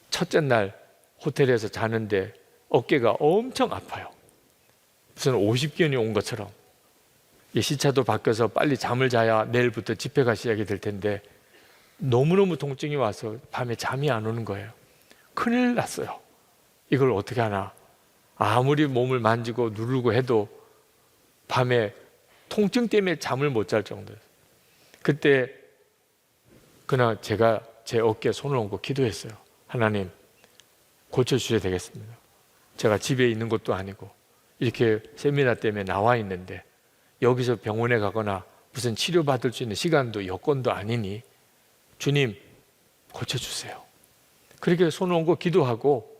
첫째 날 호텔에서 자는데 어깨가 엄청 아파요. 무슨 50견이 온 것처럼. 시차도 바뀌어서 빨리 잠을 자야 내일부터 집회가 시작이 될 텐데 너무너무 통증이 와서 밤에 잠이 안 오는 거예요. 큰일 났어요. 이걸 어떻게 하나. 아무리 몸을 만지고 누르고 해도 밤에 통증 때문에 잠을 못 잘 정도예요. 그때 그날 제가 제 어깨에 손을 얹고 기도했어요. 하나님, 고쳐주셔야 되겠습니다. 제가 집에 있는 것도 아니고 이렇게 세미나 때문에 나와 있는데 여기서 병원에 가거나 무슨 치료받을 수 있는 시간도 여건도 아니니 주님 고쳐주세요. 그렇게 손을 얹고 기도하고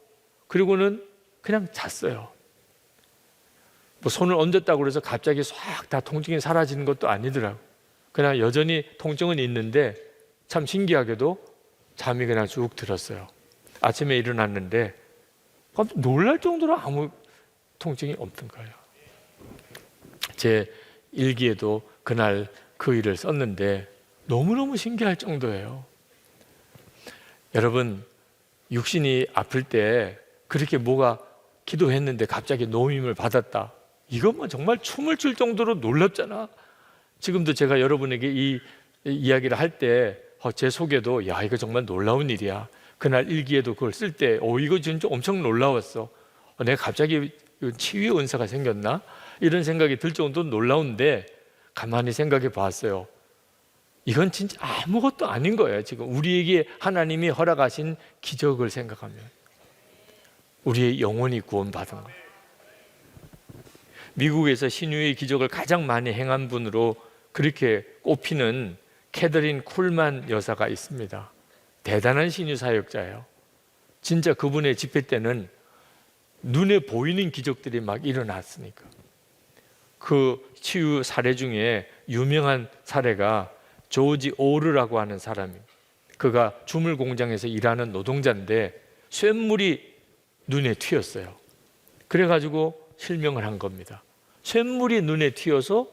그리고는 그냥 잤어요. 뭐 손을 얹었다고 해서 갑자기 싹 다 통증이 사라지는 것도 아니더라고요. 그냥 여전히 통증은 있는데 참 신기하게도 잠이 그냥 쭉 들었어요. 아침에 일어났는데 깜짝 놀랄 정도로 아무 통증이 없던 거예요. 제 일기에도 그날 그 일을 썼는데 너무너무 신기할 정도예요. 여러분, 육신이 아플 때 그렇게 뭐가 기도했는데 갑자기 노임을 받았다. 이것만 정말 춤을 출 정도로 놀랍잖아. 지금도 제가 여러분에게 이 이야기를 할 때 제 속에도 이거 정말 놀라운 일이야. 그날 일기에도 그걸 쓸 때 이거 진짜 엄청 놀라웠어. 내가 갑자기 치유의 은사가 생겼나? 이런 생각이 들 정도로 놀라운데 가만히 생각해 봤어요. 이건 진짜 아무것도 아닌 거예요. 지금 우리에게 하나님이 허락하신 기적을 생각하면 우리의 영혼이 구원받은 거예요. 미국에서 신유의 기적을 가장 많이 행한 분으로 그렇게 꼽히는 캐더린 쿨만 여사가 있습니다. 대단한 신유 사역자예요. 진짜 그분의 집회 때는 눈에 보이는 기적들이 막 일어났으니까. 그 치유 사례 중에 유명한 사례가 조지 오르라고 하는 사람입니다. 그가 주물 공장에서 일하는 노동자인데 쇳물이 눈에 튀었어요. 그래가지고 실명을 한 겁니다. 쇳물이 눈에 튀어서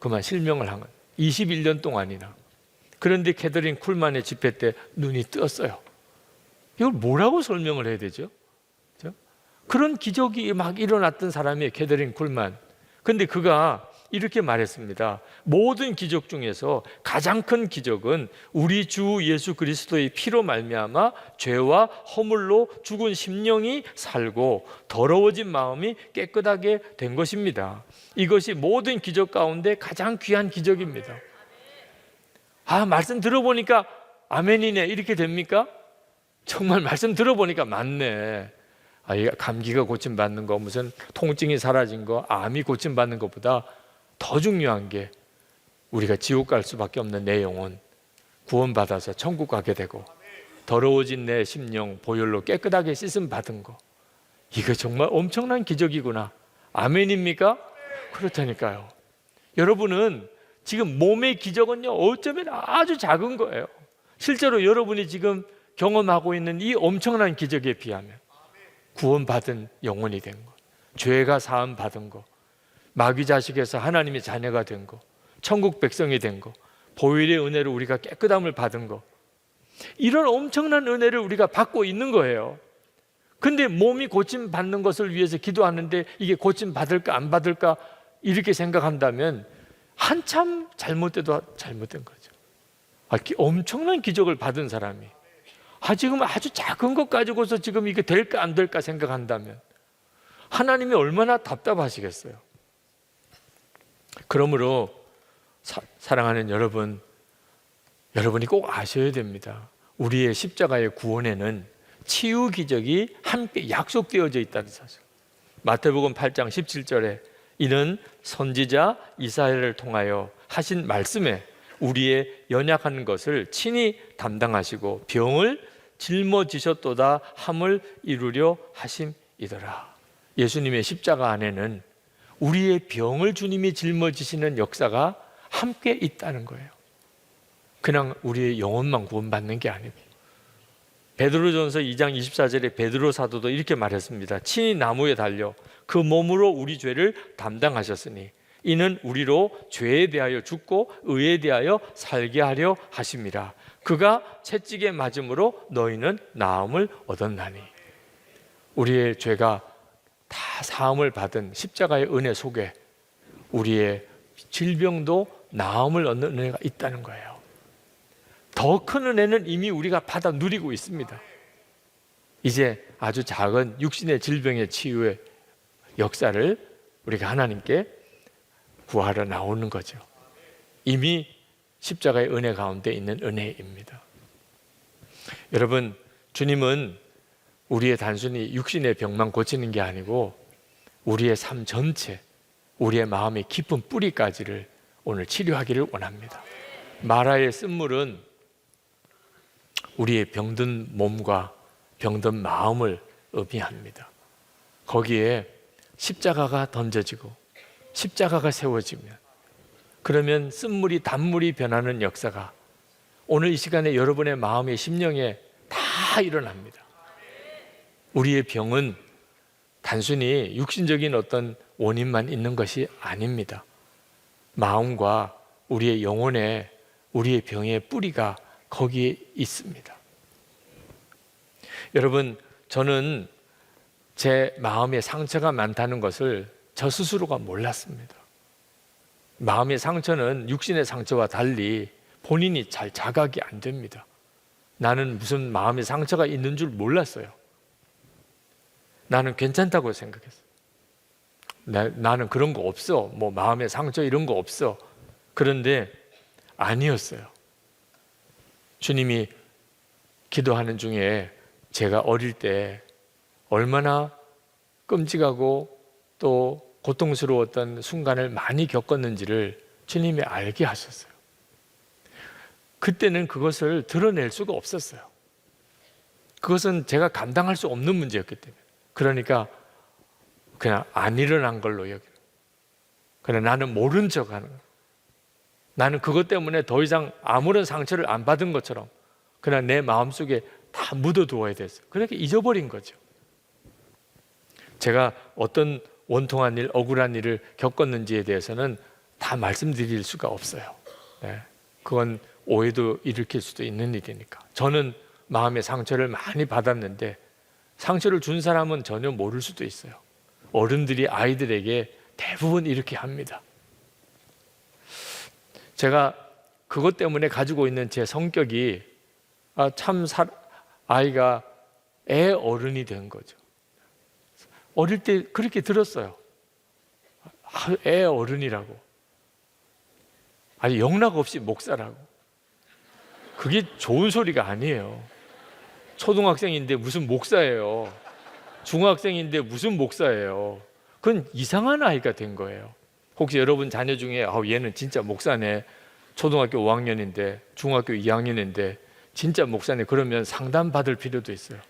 그만 실명을 한 거예요. 21년 동안이나. 그런데 캐더린 쿨만의 집회 때 눈이 떴어요. 이걸 뭐라고 설명을 해야 되죠? 그렇죠? 그런 기적이 막 일어났던 사람이에요, 캐더린 쿨만. 근데 그가 이렇게 말했습니다. 모든 기적 중에서 가장 큰 기적은 우리 주 예수 그리스도의 피로 말미암아 죄와 허물로 죽은 심령이 살고 더러워진 마음이 깨끗하게 된 것입니다. 이것이 모든 기적 가운데 가장 귀한 기적입니다. 말씀 들어보니까 아멘이네 이렇게 됩니까? 정말 말씀 들어보니까 맞네. 감기가 고침받는 거, 무슨 통증이 사라진 거, 암이 고침받는 것보다 더 중요한 게 우리가 지옥 갈 수밖에 없는 내 영혼 구원받아서 천국 가게 되고 더러워진 내 심령 보혈로 깨끗하게 씻음 받은 거, 이거 정말 엄청난 기적이구나. 아멘입니까? 그렇다니까요. 여러분은 지금 몸의 기적은요, 어쩌면 아주 작은 거예요. 실제로 여러분이 지금 경험하고 있는 이 엄청난 기적에 비하면 구원받은 영혼이 된 거, 죄가 사함 받은 거, 마귀 자식에서 하나님의 자녀가 된 거, 천국 백성이 된 거, 보혈의 은혜로 우리가 깨끗함을 받은 거, 이런 엄청난 은혜를 우리가 받고 있는 거예요. 근데 몸이 고침받는 것을 위해서 기도하는데 이게 고침받을까 안 받을까 이렇게 생각한다면 한참 잘못돼도 잘못된 거죠. 엄청난 기적을 받은 사람이 지금 아주 작은 것 가지고서 지금 이게 될까 안 될까 생각한다면 하나님이 얼마나 답답하시겠어요. 그러므로 사랑하는 여러분, 여러분이 꼭 아셔야 됩니다. 우리의 십자가의 구원에는 치유 기적이 함께 약속되어져 있다는 사실. 마태복음 8장 17절에 이는 선지자 이사야를 통하여 하신 말씀에 우리의 연약한 것을 친히 담당하시고 병을 짊어지셨도다 함을 이루려 하심이더라. 예수님의 십자가 안에는 우리의 병을 주님이 짊어지시는 역사가 함께 있다는 거예요. 그냥 우리의 영혼만 구원받는 게 아니고. 베드로전서 2장 24절에 베드로 사도도 이렇게 말했습니다. 친히 나무에 달려 그 몸으로 우리 죄를 담당하셨으니 이는 우리로 죄에 대하여 죽고 의에 대하여 살게 하려 하심이라. 그가 채찍에 맞음으로 너희는 나음을 얻었나니. 우리의 죄가 다 사함을 받은 십자가의 은혜 속에 우리의 질병도 나음을 얻는 은혜가 있다는 거예요. 더 큰 은혜는 이미 우리가 받아 누리고 있습니다. 이제 아주 작은 육신의 질병의 치유의 역사를 우리가 하나님께 구하러 나오는 거죠. 이미 십자가의 은혜 가운데 있는 은혜입니다. 여러분, 주님은 우리의 단순히 육신의 병만 고치는 게 아니고 우리의 삶 전체, 우리의 마음의 깊은 뿌리까지를 오늘 치료하기를 원합니다. 마라의 쓴물은 우리의 병든 몸과 병든 마음을 의미합니다. 거기에 십자가가 던져지고 십자가가 세워지면, 그러면 쓴물이 단물이 변하는 역사가 오늘 이 시간에 여러분의 마음의 심령에 다 일어납니다. 우리의 병은 단순히 육신적인 어떤 원인만 있는 것이 아닙니다. 마음과 우리의 영혼에 우리의 병의 뿌리가 거기에 있습니다. 여러분, 저는 제 마음에 상처가 많다는 것을 저 스스로가 몰랐습니다. 마음의 상처는 육신의 상처와 달리 본인이 잘 자각이 안 됩니다. 나는 무슨 마음의 상처가 있는 줄 몰랐어요. 나는 괜찮다고 생각했어요. 나는 그런 거 없어. 뭐 마음의 상처 이런 거 없어. 그런데 아니었어요. 주님이 기도하는 중에 제가 어릴 때 얼마나 끔찍하고 또 고통스러웠던 순간을 많이 겪었는지를 주님이 알게 하셨어요. 그때는 그것을 드러낼 수가 없었어요. 그것은 제가 감당할 수 없는 문제였기 때문에. 그러니까 그냥 안 일어난 걸로 여기는. 그냥 나는 모른 척 하는 거예요. 나는 그것 때문에 더 이상 아무런 상처를 안 받은 것처럼 그냥 내 마음속에 다 묻어두어야 됐어요. 그렇게 잊어버린 거죠. 제가 어떤 원통한 일, 억울한 일을 겪었는지에 대해서는 다 말씀드릴 수가 없어요. 네. 그건 오해도 일으킬 수도 있는 일이니까. 저는 마음의 상처를 많이 받았는데 상처를 준 사람은 전혀 모를 수도 있어요. 어른들이 아이들에게 대부분 이렇게 합니다. 제가 그것 때문에 가지고 있는 제 성격이 아이가 애 어른이 된 거죠. 어릴 때 그렇게 들었어요. 애 어른이라고. 아니 영락 없이 목사라고. 그게 좋은 소리가 아니에요. 초등학생인데 무슨 목사예요. 중학생인데 무슨 목사예요. 그건 이상한 아이가 된 거예요. 혹시 여러분 자녀 중에 얘는 진짜 목사네. 초등학교 5학년인데 중학교 2학년인데 진짜 목사네. 그러면 상담 받을 필요도 있어요.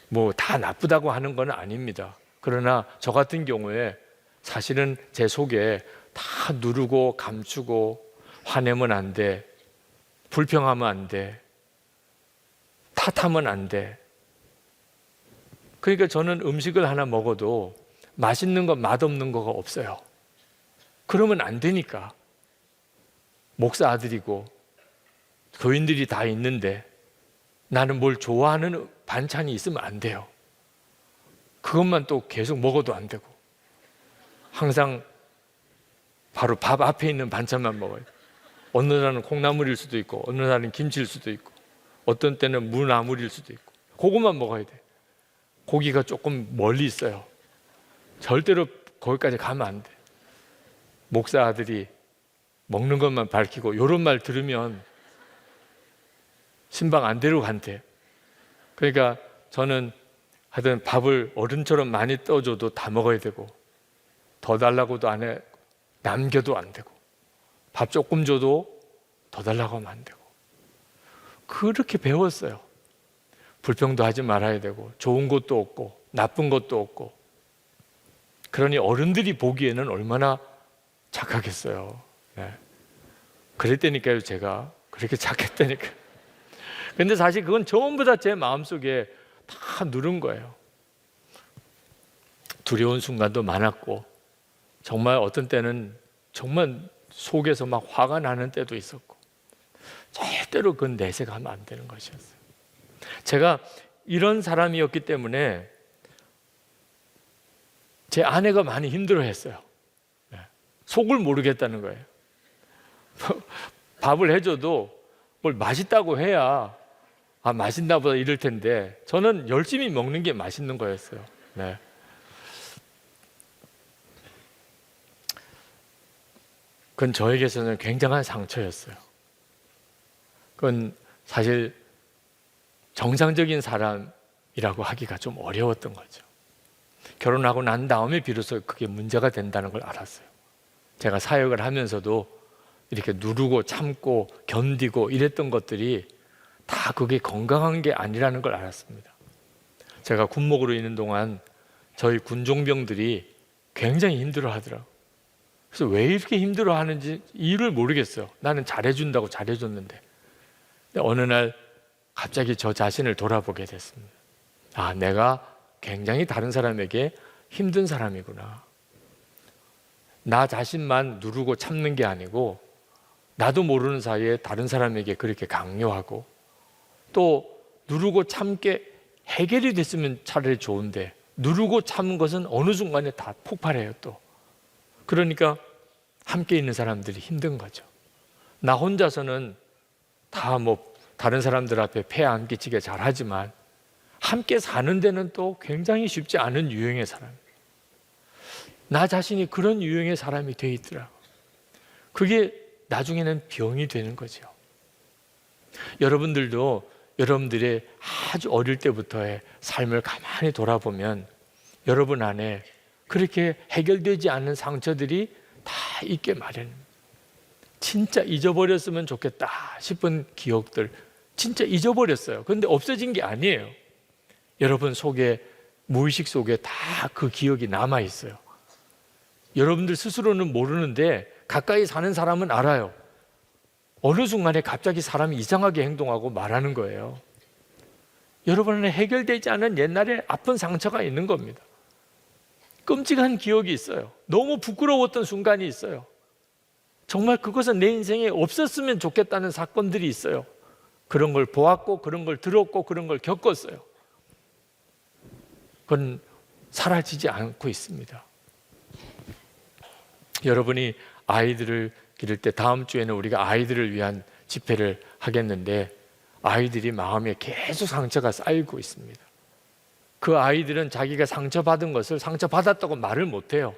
뭐 다 나쁘다고 하는 건 아닙니다. 그러나 저 같은 경우에 사실은 제 속에 다 누르고 감추고 화내면 안 돼. 불평하면 안 돼. 탓하면 안 돼. 그러니까 저는 음식을 하나 먹어도 맛있는 거 맛없는 거가 없어요. 그러면 안 되니까. 목사 아들이고 교인들이 다 있는데 나는 뭘 좋아하는 반찬이 있으면 안 돼요. 그것만 또 계속 먹어도 안 되고 항상 바로 밥 앞에 있는 반찬만 먹어요. 어느 날은 콩나물일 수도 있고 어느 날은 김치일 수도 있고 어떤 때는 무나물일 수도 있고 그것만 먹어야 돼. 고기가 조금 멀리 있어요. 절대로 거기까지 가면 안 돼. 목사 아들이 먹는 것만 밝히고 이런 말 들으면 신방 안 데리고 간대. 그러니까 저는 하여튼 밥을 어른처럼 많이 떠줘도 다 먹어야 되고 더 달라고도 안 해. 남겨도 안 되고 밥 조금 줘도 더 달라고 하면 안 되고 그렇게 배웠어요. 불평도 하지 말아야 되고 좋은 것도 없고 나쁜 것도 없고 그러니 어른들이 보기에는 얼마나 착하겠어요. 네. 그랬다니까요. 제가 그렇게 착했다니까요. 근데 사실 그건 전부 다 제 마음속에 다 누른 거예요. 두려운 순간도 많았고, 정말 어떤 때는 정말 속에서 막 화가 나는 때도 있었고, 절대로 그건 내색하면 안 되는 것이었어요. 제가 이런 사람이었기 때문에 제 아내가 많이 힘들어했어요. 속을 모르겠다는 거예요. 밥을 해줘도 뭘 맛있다고 해야 맛있나 보다 이럴 텐데, 저는 열심히 먹는 게 맛있는 거였어요. 네. 그건 저에게서는 굉장한 상처였어요. 그건 사실 정상적인 사람이라고 하기가 좀 어려웠던 거죠. 결혼하고 난 다음에 비로소 그게 문제가 된다는 걸 알았어요. 제가 사역을 하면서도 이렇게 누르고 참고 견디고 이랬던 것들이 다 그게 건강한 게 아니라는 걸 알았습니다. 제가 군목으로 있는 동안 저희 군종병들이 굉장히 힘들어 하더라고요. 그래서 왜 이렇게 힘들어 하는지 이유를 모르겠어요. 나는 잘해준다고 잘해줬는데. 근데 어느 날 갑자기 저 자신을 돌아보게 됐습니다. 내가 굉장히 다른 사람에게 힘든 사람이구나. 나 자신만 누르고 참는 게 아니고 나도 모르는 사이에 다른 사람에게 그렇게 강요하고, 또 누르고 참게 해결이 됐으면 차라리 좋은데 누르고 참은 것은 어느 순간에 다 폭발해요. 또 그러니까 함께 있는 사람들이 힘든 거죠. 나 혼자서는 다 다른 사람들 앞에 폐 안 끼치게 잘하지만 함께 사는 데는 또 굉장히 쉽지 않은 유형의 사람, 나 자신이 그런 유형의 사람이 돼 있더라. 그게 나중에는 병이 되는 거죠. 여러분들도 여러분들의 아주 어릴 때부터의 삶을 가만히 돌아보면 여러분 안에 그렇게 해결되지 않은 상처들이 다 있게 마련입니다. 진짜 잊어버렸으면 좋겠다 싶은 기억들 진짜 잊어버렸어요. 그런데 없어진 게 아니에요. 여러분 속에, 무의식 속에 다 그 기억이 남아 있어요. 여러분들 스스로는 모르는데 가까이 사는 사람은 알아요. 어느 순간에 갑자기 사람이 이상하게 행동하고 말하는 거예요. 여러분은 해결되지 않은 옛날에 아픈 상처가 있는 겁니다. 끔찍한 기억이 있어요. 너무 부끄러웠던 순간이 있어요. 정말 그것은 내 인생에 없었으면 좋겠다는 사건들이 있어요. 그런 걸 보았고, 그런 걸 들었고, 그런 걸 겪었어요. 그건 사라지지 않고 있습니다. 여러분이 아이들을 기를 때, 다음 주에는 우리가 아이들을 위한 집회를 하겠는데, 아이들이 마음에 계속 상처가 쌓이고 있습니다. 그 아이들은 자기가 상처받은 것을 상처받았다고 말을 못해요.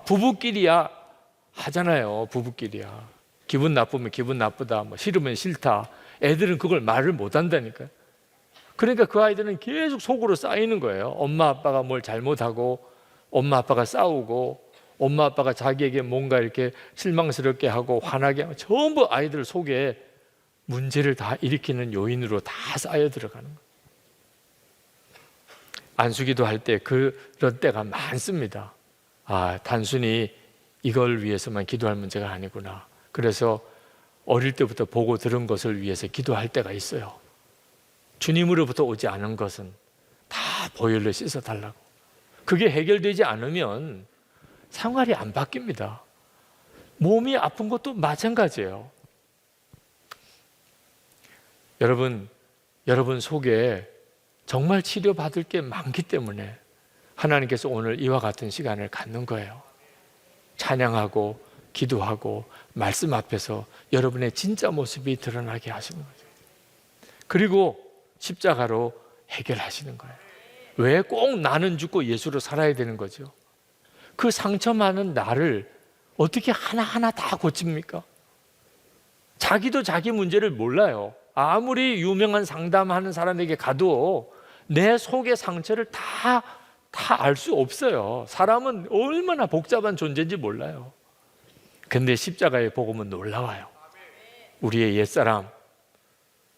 부부끼리야 하잖아요. 부부끼리야. 기분 나쁘면 기분 나쁘다, 싫으면 싫다. 애들은 그걸 말을 못한다니까요. 그러니까 그 아이들은 계속 속으로 쌓이는 거예요. 엄마 아빠가 뭘 잘못하고, 엄마 아빠가 싸우고, 엄마 아빠가 자기에게 뭔가 이렇게 실망스럽게 하고 화나게 하고, 전부 아이들 속에 문제를 다 일으키는 요인으로 다 쌓여 들어가는 거예요. 안수기도 할 때 그런 때가 많습니다. 단순히 이걸 위해서만 기도할 문제가 아니구나. 그래서 어릴 때부터 보고 들은 것을 위해서 기도할 때가 있어요. 주님으로부터 오지 않은 것은 다 보혈로 씻어달라고. 그게 해결되지 않으면 생활이 안 바뀝니다. 몸이 아픈 것도 마찬가지예요. 여러분 속에 정말 치료받을 게 많기 때문에 하나님께서 오늘 이와 같은 시간을 갖는 거예요. 찬양하고 기도하고 말씀 앞에서 여러분의 진짜 모습이 드러나게 하시는 거죠. 그리고 십자가로 해결하시는 거예요. 왜 꼭 나는 죽고 예수로 살아야 되는 거죠? 그 상처 많은 나를 어떻게 하나하나 다 고칩니까? 자기도 자기 문제를 몰라요. 아무리 유명한 상담하는 사람에게 가도 내 속의 상처를 다 알 수 없어요. 사람은 얼마나 복잡한 존재인지 몰라요. 근데 십자가의 복음은 놀라워요. 우리의 옛사람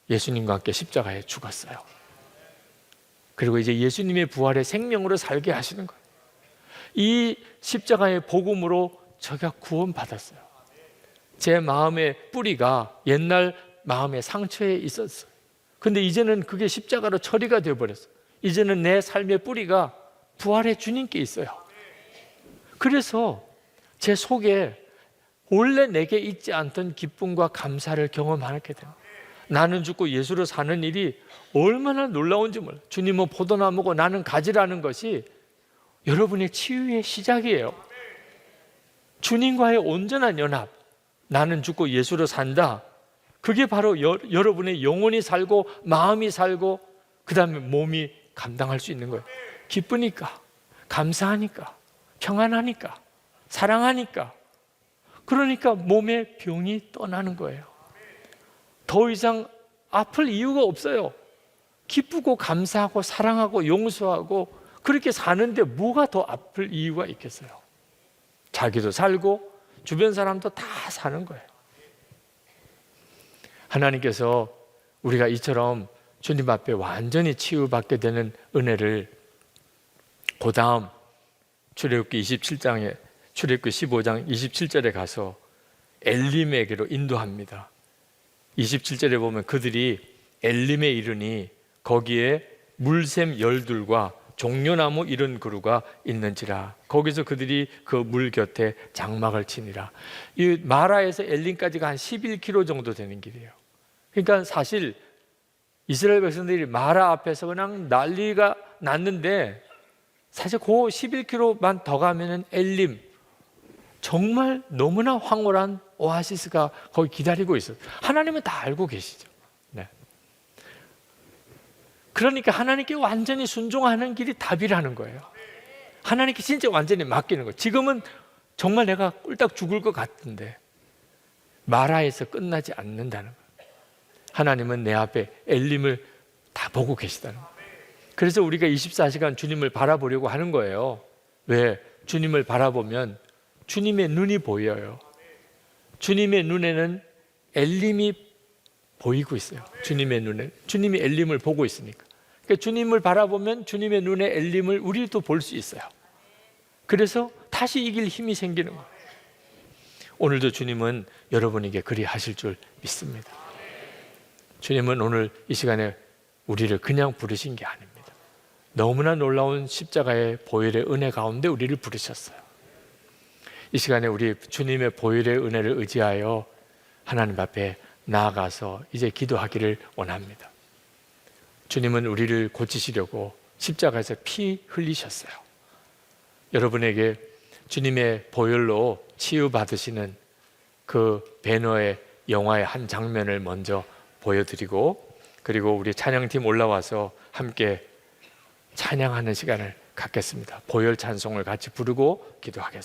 예수님과 함께 십자가에 죽었어요. 그리고 이제 예수님의 부활의 생명으로 살게 하시는 거예요. 이 십자가의 복음으로 제가 구원받았어요. 제 마음의 뿌리가 옛날 마음의 상처에 있었어요. 근데 이제는 그게 십자가로 처리가 되어버렸어요. 이제는 내 삶의 뿌리가 부활의 주님께 있어요. 그래서 제 속에 원래 내게 있지 않던 기쁨과 감사를 경험하게 됩니다. 나는 죽고 예수로 사는 일이 얼마나 놀라운지 몰라요. 주님은 포도나무고 나는 가지라는 것이 여러분의 치유의 시작이에요. 주님과의 온전한 연합, 나는 죽고 예수로 산다. 그게 바로 여러분의 영혼이 살고 마음이 살고 그 다음에 몸이 감당할 수 있는 거예요. 기쁘니까, 감사하니까, 평안하니까, 사랑하니까. 그러니까 몸의 병이 떠나는 거예요. 더 이상 아플 이유가 없어요. 기쁘고 감사하고 사랑하고 용서하고 그렇게 사는데 뭐가 더 아플 이유가 있겠어요? 자기도 살고 주변 사람도 다 사는 거예요. 하나님께서 우리가 이처럼 주님 앞에 완전히 치유받게 되는 은혜를 그 다음 출애굽기 27장에 출애굽기 15장 27절에 가서 엘림에게로 인도합니다. 27절에 보면 그들이 엘림에 이르니 거기에 물샘 열둘과 종려나무 이른 그루가 있는지라. 거기서 그들이 그 물 곁에 장막을 치니라. 이 마라에서 엘림까지가 한 11km 정도 되는 길이에요. 그러니까 사실 이스라엘 백성들이 마라 앞에서 그냥 난리가 났는데 사실 그 11km만 더 가면은 엘림, 정말 너무나 황홀한 오아시스가 거기 기다리고 있어요. 하나님은 다 알고 계시죠. 네. 그러니까 하나님께 완전히 순종하는 길이 답이라는 거예요. 하나님께 진짜 완전히 맡기는 거예요. 지금은 정말 내가 꿀딱 죽을 것 같은데 마라에서 끝나지 않는다는 거예요. 하나님은 내 앞에 엘림을 다 보고 계시다는 거예요. 그래서 우리가 24시간 주님을 바라보려고 하는 거예요. 왜? 주님을 바라보면 주님의 눈이 보여요. 주님의 눈에는 엘림이 보이고 있어요. 주님의 눈에 주님이 엘림을 보고 있으니까. 그러니까 주님을 바라보면 주님의 눈에 엘림을 우리도 볼 수 있어요. 그래서 다시 이길 힘이 생기는 거예요. 오늘도 주님은 여러분에게 그리 하실 줄 믿습니다. 주님은 오늘 이 시간에 우리를 그냥 부르신 게 아닙니다. 너무나 놀라운 십자가의 보혈의 은혜 가운데 우리를 부르셨어요. 이 시간에 우리 주님의 보혈의 은혜를 의지하여 하나님 앞에 나아가서 이제 기도하기를 원합니다. 주님은 우리를 고치시려고 십자가에서 피 흘리셨어요. 여러분에게 주님의 보혈로 치유받으시는 그 배너의 영화의 한 장면을 먼저 보여드리고, 그리고 우리 찬양팀 올라와서 함께 찬양하는 시간을 갖겠습니다. 보혈 찬송을 같이 부르고 기도하겠습니다.